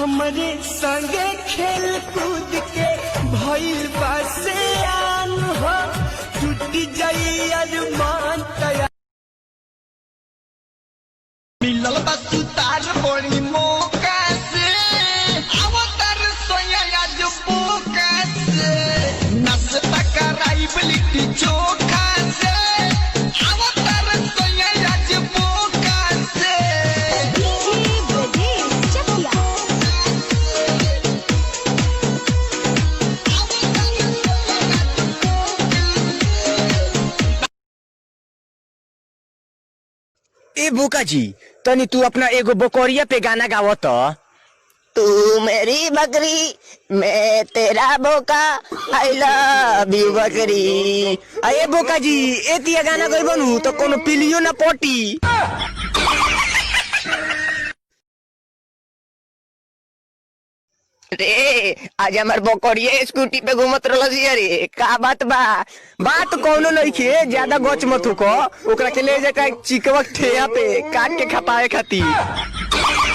हमरे संगे खेल कूद के भइल बासे आन हो टूट जाई अरमान तया मिलल बा सुतार बड़ी मौका से अवतार सोया आज बोका से नाश्ता कराई लिट्टी चोखा से अवतार सोया आज बोका से ए बोका जी तनी तू अपना एगो बकरिया पे गाना गावत। तू मेरी बकरी मैं तेरा बोका आई लव यू बकरी। अरे बोका जी एतिया गाना गई बनू तो कोनो पिलियो ना पोटी। रे आज हमार बकरिया स्कूटी पे घूमत रहलसी। अरे का बात बा? बात कोनो नहीं खे ज्यादा गच मत को ओकरा के ले जाके चिकवा ठेया पे काट के खपाए खातिर।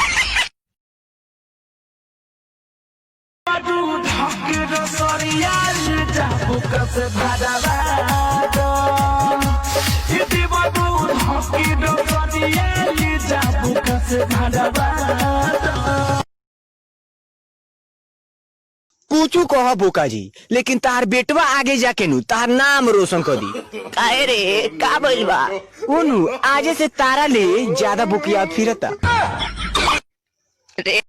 कुछू कह बोका जी लेकिन तार बेटवा आगे जाके नु तार नाम रोशन कर दी। काहे रे का बोल बा? ओनु आजे से तारा ले ज्यादा बुकिया फिरता। रे